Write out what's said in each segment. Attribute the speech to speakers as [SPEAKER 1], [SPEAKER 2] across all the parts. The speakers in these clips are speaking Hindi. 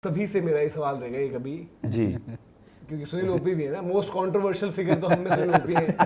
[SPEAKER 1] सभी से मेरा ये सवाल रहेगा ये कभी
[SPEAKER 2] जी
[SPEAKER 1] क्योंकि सुनील ओपी भी है ना, मोस्ट कंट्रोवर्शियल फिगर तो हम में सुनील ओपी है।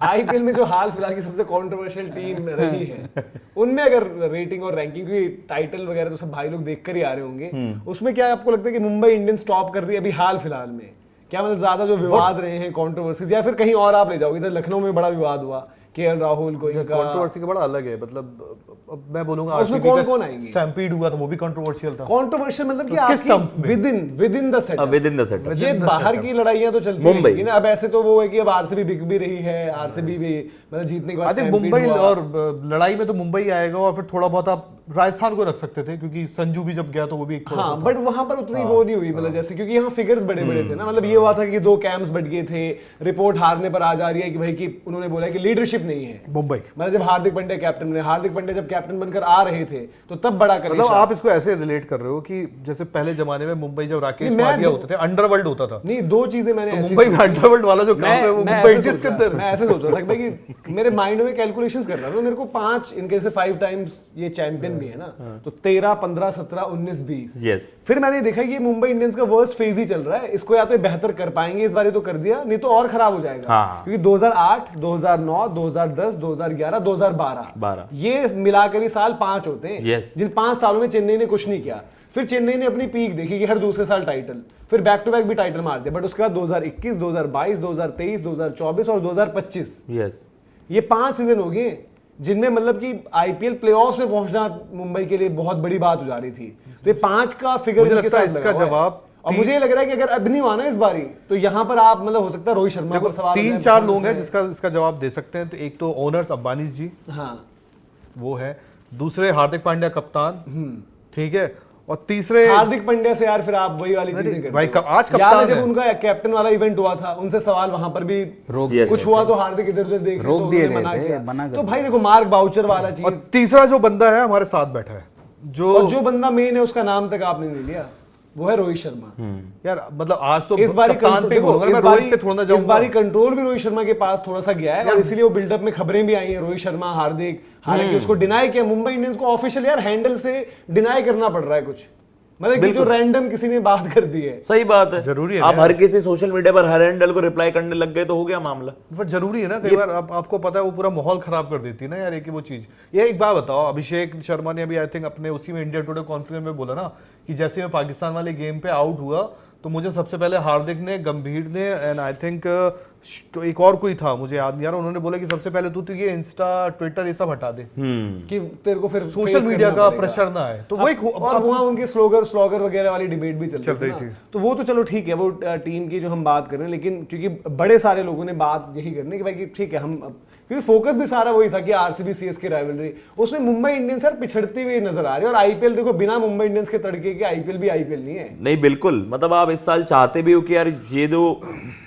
[SPEAKER 1] आईपीएल में जो हाल फिलहाल की सबसे कंट्रोवर्शियल टीम रही है उनमें अगर रेटिंग और रैंकिंग, क्योंकि टाइटल वगैरह तो सब भाई लोग देख कर ही आ रहे होंगे, उसमें क्या आपको लगता है कि मुंबई इंडियंस टॉप कर रही है अभी हाल फिलहाल में? क्या मतलब ज्यादा जो विवाद रहे हैं, कंट्रोवर्सीज, या फिर कहीं और आप ले जाओगे? जैसे लखनऊ में बड़ा विवाद हुआ, केएल राहुल को, इनका
[SPEAKER 3] कंट्रोवर्सी का बड़ा अलग है। मतलब अब मैं बोलूंगा
[SPEAKER 1] उसमें कौन कौन आएंगे?
[SPEAKER 3] स्टैम्पीड हुआ था, वो भी कंट्रोवर्शियल था।
[SPEAKER 1] कंट्रोवर्शियल मतलब कि
[SPEAKER 3] किस टर्म में?
[SPEAKER 1] With in the set,
[SPEAKER 2] with in the set.
[SPEAKER 1] ये बाहर की लड़ाइयां तो चलती
[SPEAKER 2] मुंबई
[SPEAKER 1] रहेंगी ना। अब ऐसे तो वो है कि अब आरसीबी बिक भी रही है, आरसीबी भी मतलब जीतने के बाद
[SPEAKER 3] आई थिंक
[SPEAKER 1] stampede
[SPEAKER 3] मुंबई
[SPEAKER 1] हुआ।
[SPEAKER 3] और लड़ाई में तो मुंबई आएगा, और फिर थोड़ा बहुत आप राजस्थान को रख सकते थे क्योंकि संजू भी जब गया तो वो भी एक
[SPEAKER 1] हाँ, बट वहां पर उतनी वो नहीं हुई, मतलब जैसे क्योंकि यहाँ फिगर्स बड़े बड़े थे ना। मतलब ये हुआ था कि 2 कैंप्स बट गए थे, रिपोर्ट हारने पर आ जा रही है कि भाई कि उन्होंने बोला कि लीडरशिप नहीं है
[SPEAKER 3] मुंबई।
[SPEAKER 1] मतलब जब हार्दिक पांड्या कैप्टन बने, हार्दिक पांड्या जब कैप्टन बनकर आ रहे थे तो तब बड़ा
[SPEAKER 3] मतलब
[SPEAKER 1] कलेश
[SPEAKER 3] आप इसको ऐसे रिलेट कर रहे हो कि जैसे पहले जमाने में मुंबई जब राकेश
[SPEAKER 1] नहीं, मैं
[SPEAKER 3] मारिया
[SPEAKER 1] दो-
[SPEAKER 3] होते थे, अंडरवर्ल्ड होता था।
[SPEAKER 1] नहीं, 2 चीजें मैंने
[SPEAKER 3] तो
[SPEAKER 1] ऐसी
[SPEAKER 3] मुंबई में
[SPEAKER 1] सोची।
[SPEAKER 3] अंडरवर्ल्ड वाला जो काम है वो
[SPEAKER 1] मैं
[SPEAKER 3] मुंबई
[SPEAKER 1] ऐसे
[SPEAKER 3] इंडियंस के अंदर।
[SPEAKER 1] मैं ऐसे सोच रहा था कि भाई कि मेरे माइंड में कैलकुलेशंस कर रहा था, मेरे को 5 इनके से 5 टाइम्स ये चैंपियन भी है ना, तो 13, 15, 17, 19, 20।
[SPEAKER 2] यस।
[SPEAKER 1] फिर मैंने देखा कि ये मुंबई इंडियंस का वर्स्ट फेज ही चल रहा है, इसको या तो ये बेहतर कर पाएंगे, इस बार तो कर दिया, नहीं तो और खराब हो जाएगा।
[SPEAKER 2] हाँ।
[SPEAKER 1] क्योंकि 2008, 2009, 2010, 2011, 2012 ये मिलाकर ही साल 5 होते हैं।
[SPEAKER 2] Yes।
[SPEAKER 1] जिन 5 सालों में चेन्नई ने कुछ नहीं किया। फिर चेन्नई ने अपनी पीक देखी कि हर दूसरे साल टाइटल, फिर बैक टू बैक भी टाइटल मार दिया, बट उसके बाद 2021, 2022, 2023, 2024 और 2025
[SPEAKER 2] यस।
[SPEAKER 1] ये 5 सीजन हो गए जिनमें मतलब कि आईपीएल प्लेऑफ्स में पहुंचना मुंबई के लिए बहुत बड़ी बात हो जा रही थी। तो ये 5 का फिगर
[SPEAKER 3] मुझे
[SPEAKER 1] इनके
[SPEAKER 3] लगता है
[SPEAKER 1] साथ
[SPEAKER 3] इसका
[SPEAKER 1] लगा हुआ है।
[SPEAKER 3] जवाब
[SPEAKER 1] और मुझे ये लग रहा है कि अगर अब नहीं हुआ ना इस बारी, तो यहाँ पर आप मतलब हो सकता है रोहित शर्मा पर सवाल
[SPEAKER 3] 3-4 लोग हैं जिसका इसका जवाब दे सकते हैं। तो एक तो ओनर्स अंबानी जी,
[SPEAKER 1] हाँ,
[SPEAKER 3] वो है। दूसरे हार्दिक पांड्या कप्तान, ठीक है। और तीसरे
[SPEAKER 1] हार्दिक पांड्या से यार फिर आप वही वाली चीजें करते
[SPEAKER 3] भाई,
[SPEAKER 1] हो।
[SPEAKER 3] आज
[SPEAKER 1] याद
[SPEAKER 3] कप्तान
[SPEAKER 1] है जब
[SPEAKER 3] है।
[SPEAKER 1] उनका कैप्टन वाला इवेंट हुआ था, उनसे सवाल वहां पर भी
[SPEAKER 4] रोक
[SPEAKER 2] Yes।
[SPEAKER 1] कुछ हुआ तो हार्दिक इधर उधर देख रहे
[SPEAKER 4] रोक
[SPEAKER 1] तो
[SPEAKER 4] दिए
[SPEAKER 1] उन्होंने
[SPEAKER 4] गए
[SPEAKER 1] मना
[SPEAKER 4] थे,
[SPEAKER 1] किया।
[SPEAKER 4] मना कर
[SPEAKER 1] तो
[SPEAKER 4] दिया।
[SPEAKER 1] भाई देखो, मार्क बाउचर वाला
[SPEAKER 3] और
[SPEAKER 1] चीज,
[SPEAKER 3] तीसरा जो बंदा है हमारे साथ बैठा है,
[SPEAKER 1] और जो बंदा मेन है उसका नाम तक आपने नहीं लिया, वो है रोहित शर्मा।
[SPEAKER 3] यार मतलब आज तो
[SPEAKER 1] इस बारी
[SPEAKER 3] कप्तान पे बोलूंगा, मैं रोहित पे थोड़ा ना
[SPEAKER 1] इस
[SPEAKER 3] जाऊंगा।
[SPEAKER 1] बारी कंट्रोल भी रोहित शर्मा के पास थोड़ा सा गया है, और इसीलिए वो बिल्डअप में खबरें भी आई हैं रोहित शर्मा हार्दिक, हालांकि उसको डिनाई किया मुंबई इंडियंस को ऑफिशियल यार हैंडल से डिनाई करना पड़ रहा है कुछ, मतलब कि जो रैंडम किसी ने बात कर दी है।
[SPEAKER 2] सही बात है।
[SPEAKER 3] जरूरी है
[SPEAKER 2] आप
[SPEAKER 3] ना?
[SPEAKER 2] हर किसी सोशल मीडिया पर हर हैंडल को रिप्लाई करने लग गए तो हो गया मामला।
[SPEAKER 3] पर जरूरी है ना, कई बार आपको पता है वो पूरा माहौल खराब कर देती है ना यार, एक वो चीज। ये एक बात बताओ, अभिषेक शर्मा ने अभी आई थिंक अपने उसी में इंडिया टुडे कॉन्फ्रेंस में बोला ना कि जैसे मैं पाकिस्तान वाले गेम पे आउट हुआ तो मुझे सबसे पहले हार्दिक ने, गंभीर ने, एंड आई थिंक तो एक और कोई था मुझे याद नहीं आ रहा, उन्होंने बोला कि सबसे पहले तू तो ये इंस्टा ट्विटर ये सब हटा दे
[SPEAKER 1] कि तेरे को फिर
[SPEAKER 3] सोशल मीडिया का प्रेशर ना आए। तो वही
[SPEAKER 1] और वहाँ उनके स्लोगर वगैरह वाली डिबेट भी चल रही थी। तो वो तो चलो ठीक है, वो टीम की जो हम बात कर रहे हैं, लेकिन क्योंकि बड़े सारे लोगों ने बात यही करनी कि भाई कि ठीक है हम, क्योंकि फोकस भी सारा वही था कि आरसीबी सीएसके राइवलरी, उसमें मुंबई इंडियंस यार पिछड़ती हुई नजर आ रही है। और आईपीएल देखो, बिना मुंबई इंडियंस के तड़के के आईपीएल भी आईपीएल नहीं है।
[SPEAKER 2] नहीं बिल्कुल, मतलब आप इस साल चाहते भी हो कि यार ये जो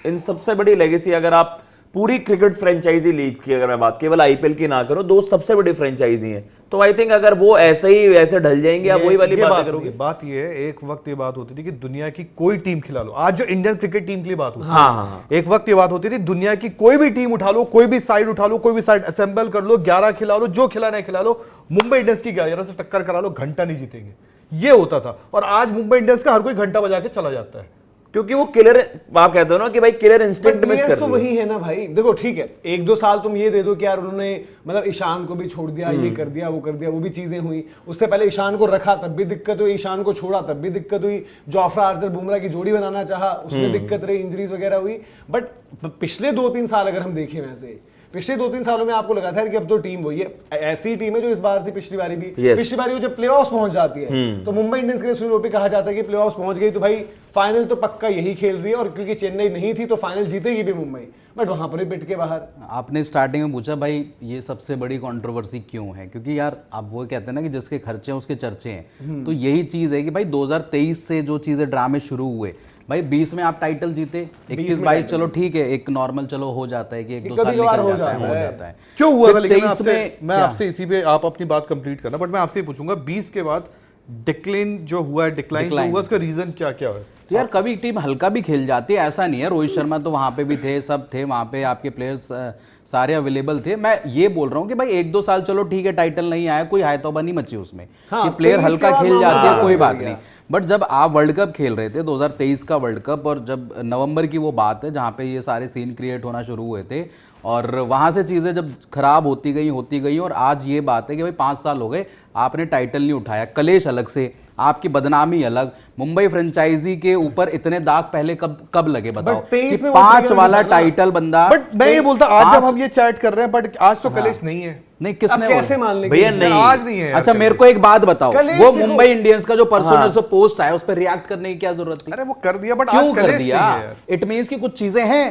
[SPEAKER 2] इन सबसे बड़ी लेगेसी, अगर आप पूरी क्रिकेट फ्रेंचाइजी लीग की अगर मैं बात केवल आईपीएल की ना करो, 2 सबसे बड़ी फ्रेंचाइजी हैं, तो आई थिंक अगर वो ऐसे ही ऐसे ढल जाएंगे, आप वही वाली बात करोगे।
[SPEAKER 3] बात ये है, एक वक्त ये बात होती थी कि दुनिया की कोई टीम खिला लो, आज जो इंडियन क्रिकेट टीम के लिए बात होती है,
[SPEAKER 2] हाँ।
[SPEAKER 3] एक वक्त ये बात होती थी दुनिया की कोई भी टीम उठा लो, कोई भी साइड उठा लो, कोई भी साइड असेंबल कर लो, 11 खिला लो, जो खिलाना है खिला लो, मुंबई इंडियंस की 11 से टक्कर करा लो, घंटा नहीं जीतेंगे, ये होता था। और आज मुंबई इंडियंस का हर कोई घंटा बजा के चला जाता है,
[SPEAKER 2] क्योंकि वो किलर, आप कहते हो ना कि भाई किलर इंस्टिंक्ट मिस कर
[SPEAKER 1] तो वही है ना भाई। देखो ठीक है, 1-2 साल तुम ये दे दो कि यार उन्होंने मतलब ईशान को भी छोड़ दिया, ये कर दिया, वो कर दिया, वो भी चीजें हुई। उससे पहले ईशान को रखा तब भी दिक्कत हुई, ईशान को छोड़ा तब भी दिक्कत हुई, जोफ्रा आर्चर बुमराह की जोड़ी बनाना चाहा उसमें दिक्कत रही, इंजरीज वगैरह हुई। बट पिछले 2-3 साल अगर हम देखें, वैसे पिछले 2-3 सालों में आपको लगा था कि अब तो टीम वही है, ऐसी टीम है जो इस बार थी, पिछली बारी भी। पिछली बारी वो जब प्लेऑफ्स पहुंच जाती है तो मुंबई इंडियंस के लिए सुनील ओपी कहा जाता है कि प्लेऑफ्स पहुंच गई तो भाई फाइनल तो पक्का यही खेल रही है, और क्योंकि चेन्नई नहीं थी तो फाइनल जीतेगी भी मुंबई, बट वहां पर भी पिट के बाहर।
[SPEAKER 4] आपने स्टार्टिंग में पूछा भाई ये सबसे बड़ी कंट्रोवर्सी क्यों है, क्योंकि यार आप वो कहते हैं ना कि जिसके खर्चे हैं उसके चर्चे हैं, तो यही चीज है कि भाई 2023 से जो चीजें ड्रामे शुरू हुए, भाई 20 में आप टाइटल जीते, 21-22 चलो ठीक है, एक नॉर्मल चलो हो जाता है कि 1-2 साल निकल जाता है, हो जाता है।
[SPEAKER 3] क्यों हुआ था? लेकिन
[SPEAKER 4] 23
[SPEAKER 3] मैं आपसे इसी पे, आप अपनी बात कंप्लीट करना, बट मैं आपसे ये पूछूंगा 20 के बाद डिक्लाइन जो हुआ है, डिक्लाइन जो हुआ, उसका रीजन क्या क्या है?
[SPEAKER 4] तो यार कभी टीम हल्का भी खेल जाती है, ऐसा नहीं है। रोहित शर्मा तो वहां पे भी थे, सब थे वहां पे, आपके प्लेयर्स सारे अवेलेबल थे। मैं ये बोल रहा हूँ कि भाई 1-2 साल चलो ठीक है, टाइटल नहीं आया, कोई हाय तौबा नहीं मची उसमें, कि प्लेयर हल्का खेल जाते हैं, कोई बात नहीं। बट जब आप वर्ल्ड कप खेल रहे थे 2023 का वर्ल्ड कप, और जब नवंबर की वो बात है जहाँ पे ये सारे सीन क्रिएट होना शुरू हुए थे, और वहाँ से चीज़ें जब खराब होती गई, और आज ये बात है कि भाई 5 साल हो गए आपने टाइटल नहीं उठाया, कलेश अलग से, आपकी बदनामी अलग, मुंबई फ्रेंचाइजी के ऊपर इतने दाग पहले कब लगे बताओ?
[SPEAKER 1] But 23
[SPEAKER 4] कि
[SPEAKER 1] में
[SPEAKER 4] 5
[SPEAKER 1] वो
[SPEAKER 4] वाला
[SPEAKER 1] trigger नहीं
[SPEAKER 4] टाइटल बंदा,
[SPEAKER 3] बट मैं ये बोलता आज जब हम ये चैट कर रहे हैं, बट आज तो कलेश नहीं है।
[SPEAKER 4] नहीं
[SPEAKER 1] अब
[SPEAKER 4] किसने
[SPEAKER 1] कैसे
[SPEAKER 4] बोला?
[SPEAKER 1] मान लेंगे
[SPEAKER 2] भैया
[SPEAKER 3] यार,
[SPEAKER 2] नहीं,
[SPEAKER 3] आज नहीं है यार
[SPEAKER 4] अच्छा
[SPEAKER 3] कलेश।
[SPEAKER 4] मेरे को एक बात बताओ,
[SPEAKER 1] कलेश
[SPEAKER 4] वो
[SPEAKER 1] देखो।
[SPEAKER 4] मुंबई इंडियंस का जो पर्सनल जो पोस्ट आया उस पर रिएक्ट करने की क्या जरूरत थी?
[SPEAKER 3] अरे वो कर दिया, बट
[SPEAKER 4] क्यों
[SPEAKER 3] आज
[SPEAKER 4] कर
[SPEAKER 3] कलेश
[SPEAKER 4] दिया?
[SPEAKER 3] नहीं है यार।
[SPEAKER 4] इट मींस कि कुछ चीजें हैं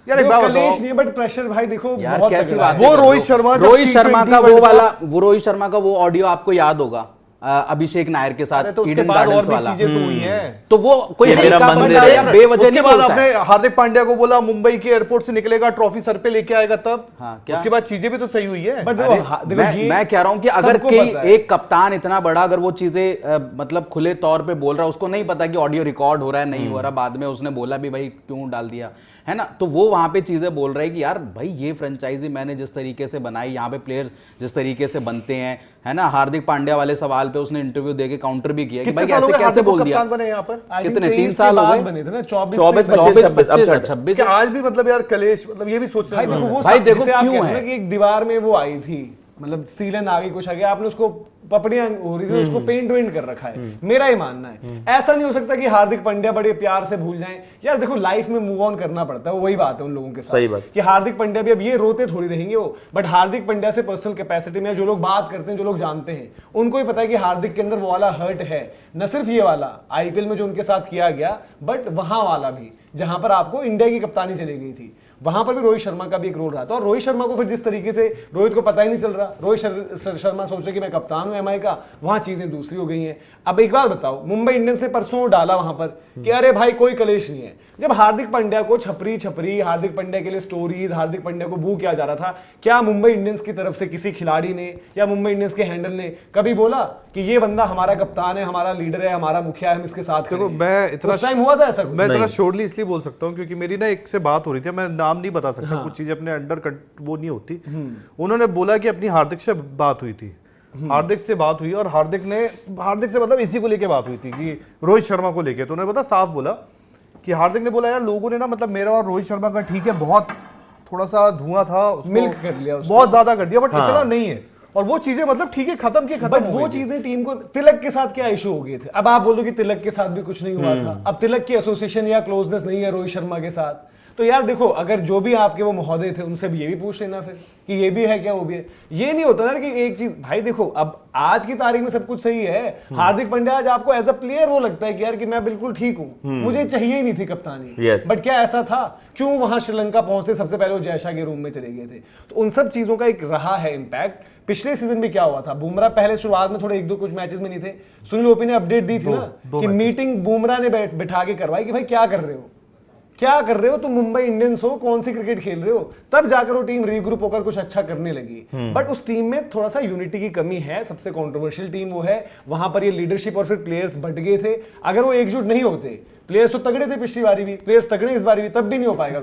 [SPEAKER 3] यार एक
[SPEAKER 1] देखो,
[SPEAKER 3] बात
[SPEAKER 1] कलेश
[SPEAKER 3] बताओ,
[SPEAKER 1] नहीं है, बट प्रेशर भाई देखो
[SPEAKER 4] यार,
[SPEAKER 1] बहुत
[SPEAKER 4] कैसी
[SPEAKER 1] तगड़ा
[SPEAKER 4] बात
[SPEAKER 1] है।
[SPEAKER 3] वो
[SPEAKER 4] कर रहे
[SPEAKER 3] रोहित
[SPEAKER 4] हो?
[SPEAKER 3] शर्मा जब
[SPEAKER 4] रोहित शर्मा
[SPEAKER 3] T20
[SPEAKER 4] का वो
[SPEAKER 3] वर्ल्ड
[SPEAKER 4] वाला, वो रोहित शर्मा का वो ऑडियो आपको याद होगा, अभिषेक नायर के साथ
[SPEAKER 3] अरे तो उसके
[SPEAKER 4] ईडन
[SPEAKER 3] बाद और
[SPEAKER 4] गार्डन्स
[SPEAKER 3] भी
[SPEAKER 4] वाला।
[SPEAKER 3] चीजें तो हुई हैं।
[SPEAKER 4] तो वो कोई
[SPEAKER 2] ये मेरा
[SPEAKER 4] हल्का
[SPEAKER 2] मंदिर
[SPEAKER 4] बंदा
[SPEAKER 2] है।
[SPEAKER 4] या बेवजह
[SPEAKER 3] उसके
[SPEAKER 4] नहीं
[SPEAKER 3] बाद
[SPEAKER 4] बोलता
[SPEAKER 3] आपने
[SPEAKER 4] है।
[SPEAKER 3] हार्दिक पांड्या को बोला मुंबई के एयरपोर्ट से निकलेगा, ट्रॉफी सर पे लेके आएगा, तब
[SPEAKER 4] हाँ, क्या?
[SPEAKER 3] उसके बाद चीजें भी तो सही हुई है।
[SPEAKER 1] बट
[SPEAKER 4] अरे,
[SPEAKER 1] देखो
[SPEAKER 4] मैं कह रहा हूं कि अगर
[SPEAKER 1] सबको
[SPEAKER 4] कोई
[SPEAKER 1] पता है।
[SPEAKER 4] एक कप्तान इतना बड़ा अगर वो चीजें मतलब खुले तौर पे बोल रहा है, उसको नहीं पता कि ऑडियो रिकॉर्ड हो रहा है नहीं हो रहा, बाद में उसने बोला भी भाई क्यों डाल दिया है ना, तो वो वहां पे चीजें बोल रहा है कि यार भाई ये फ्रेंचाइजी मैंने जिस तरीके से बनाई, यहाँ पे प्लेयर्स जिस तरीके से बनते हैं, है ना, हार्दिक पांड्या वाले सवाल पे उसने इंटरव्यू देके काउंटर भी किया कि
[SPEAKER 3] कितने
[SPEAKER 4] भाई
[SPEAKER 3] साल हो
[SPEAKER 4] ऐसे
[SPEAKER 3] गए
[SPEAKER 4] कैसे
[SPEAKER 3] हार्दिक को
[SPEAKER 4] बोल दिया?
[SPEAKER 3] कप्तान बने यहाँ पर?
[SPEAKER 1] I think
[SPEAKER 4] कितने
[SPEAKER 1] 23
[SPEAKER 4] 3
[SPEAKER 1] के
[SPEAKER 4] साल हो
[SPEAKER 1] बाद
[SPEAKER 4] गए?
[SPEAKER 1] बने थे ना,
[SPEAKER 2] 24,
[SPEAKER 1] 24
[SPEAKER 4] 24
[SPEAKER 2] अब
[SPEAKER 4] 25
[SPEAKER 2] छठ।
[SPEAKER 4] 26
[SPEAKER 3] क्या आज भी मतलब यार कलेश, मतलब ये भी सोचना
[SPEAKER 1] भाई देखो वो
[SPEAKER 4] भाई
[SPEAKER 1] सब-
[SPEAKER 4] देखो
[SPEAKER 1] जिसे आप
[SPEAKER 4] क्यों
[SPEAKER 1] कहते हैं
[SPEAKER 4] है?
[SPEAKER 1] ना कि एक दीवार में वो आई थी, मतलब सीलन आ गई, कुछ आ गया, आपने उसको पपड़ियां हो रही थी, उसको पेंट वेंट कर रखा है। मेरा ही मानना है ऐसा नहीं हो सकता कि हार्दिक पांड्या बड़े प्यार से भूल जाएं। यार देखो लाइफ में मूव ऑन करना पड़ता है, वही बात है उन लोगों के साथ।
[SPEAKER 2] सही बात।
[SPEAKER 1] कि हार्दिक पांड्या भी अब ये रोते थोड़ी रहेंगे वो, बट हार्दिक पांड्या से पर्सनल कैपेसिटी में जो लोग बात करते हैं, जो लोग जानते हैं, उनको ही पता है कि हार्दिक के अंदर वो वाला हर्ट है, न सिर्फ ये वाला आईपीएल में जो उनके साथ किया गया, बट वहां वाला भी जहां पर आपको इंडिया की कप्तानी चली गई थी, वहां पर भी रोहित शर्मा का भी एक रोल रहा था। और रोहित शर्मा को फिर जिस तरीके से, रोहित को पता ही नहीं चल रहा, रोहित शर्मा सोच रहे कि मैं कप्तान हूं एमआई का, वहां चीजें दूसरी हो गई हैं। अब एक बात बताओ, मुंबई इंडियंस ने परसों डाला वहां पर कि अरे भाई कोई कलेश नहीं है, जब हार्दिक पांड्या को छपरी हार्दिक पांड्या के लिए स्टोरीज, हार्दिक पांड्या को बू किया जा रहा था, क्या मुंबई इंडियंस की तरफ से किसी खिलाड़ी ने या मुंबई इंडियंस के हैंडल ने कभी बोला कि ये बंदा हमारा कप्तान है, हमारा लीडर है, हमारा मुखिया है, हम इसके साथ
[SPEAKER 3] देखो,
[SPEAKER 1] खड़े हैं?
[SPEAKER 3] मैं इतना
[SPEAKER 1] उस टाइम हुआ था ऐसा कुछ?
[SPEAKER 3] मैं इतना
[SPEAKER 2] नहीं।
[SPEAKER 3] श्योरली इसलिए बोल सकता हूँ क्योंकि मेरी ना एक से बात हो रही थी, मैं नाम नहीं बता सकता, कुछ चीजें अपने अंडर वो नहीं होती। उन्होंने बोला कि अपनी हार्दिक से बात हुई थी, हार्दिक से बात हुई, और हार्दिक से मतलब इसी को लेके बात हुई थी कि रोहित शर्मा को लेके, तो उन्होंने पता साफ बोला कि हार्दिक ने बोला यार लोगों ने ना, मतलब मेरा और रोहित शर्मा का ठीक है, बहुत थोड़ा सा धुआं था, उसको
[SPEAKER 1] मिल्क कर लिया उसको।
[SPEAKER 3] बहुत ज्यादा कर दिया, बट इतना नहीं है, और वो चीजें मतलब ठीक है खत्म की खत्म
[SPEAKER 1] बट
[SPEAKER 3] हो
[SPEAKER 1] वो
[SPEAKER 3] गई थी।
[SPEAKER 1] चीजें टीम को, तिलक के साथ क्या इशू हो गए थे? अब आप बोल दो कि तिलक के साथ भी कुछ नहीं हुआ था, अब तिलक की एसोसिएशन या क्लोजनेस नहीं है रोहित शर्मा के साथ, तो यार देखो अगर जो भी आपके वो महोदय थे उनसे भी ये भी पूछ लेना फिर कि ये भी है क्या वो भी है। ये नहीं होता ना कि एक चीज, भाई देखो अब आज की तारीख में सब कुछ सही है, हार्दिक पांड्या आज आपको एज अ प्लेयर वो लगता है कि यार कि मैं बिल्कुल ठीक हूं, मुझे चाहिए ही नहीं थी कप्तानी,
[SPEAKER 2] Yes.
[SPEAKER 1] बट क्या ऐसा था? क्यों वहां श्रीलंका पहुंचते सबसे पहले वो जयशा के रूम में चले गए थे? तो उन सब चीजों का एक रहा है इम्पैक्ट। पिछले सीजन भी क्या हुआ था, बुमराह पहले शुरुआत में थोड़े एक दो कुछ मैचेस में नहीं थे, सुनील ओपी ने अपडेट दी थी ना कि मीटिंग बुमराह ने बिठा के करवाई कि भाई क्या कर रहे हो, क्या कर रहे हो तुम, मुंबई इंडियंस हो, कौन सी क्रिकेट खेल रहे हो, तब जाकर वो टीम रीग्रुप होकर कुछ अच्छा करने लगी। बट उस टीम में थोड़ा सा यूनिटी की कमी है, सबसे कंट्रोवर्शियल टीम वो है, वहां पर ये लीडरशिप और फिर प्लेयर्स बट गए थे। अगर वो एकजुट नहीं होते, प्लेयर्स तो तगड़े थे पिछली बारी भी, प्लेयर्स तगड़े इस बारी भी, तब भी नहीं हो पाएगा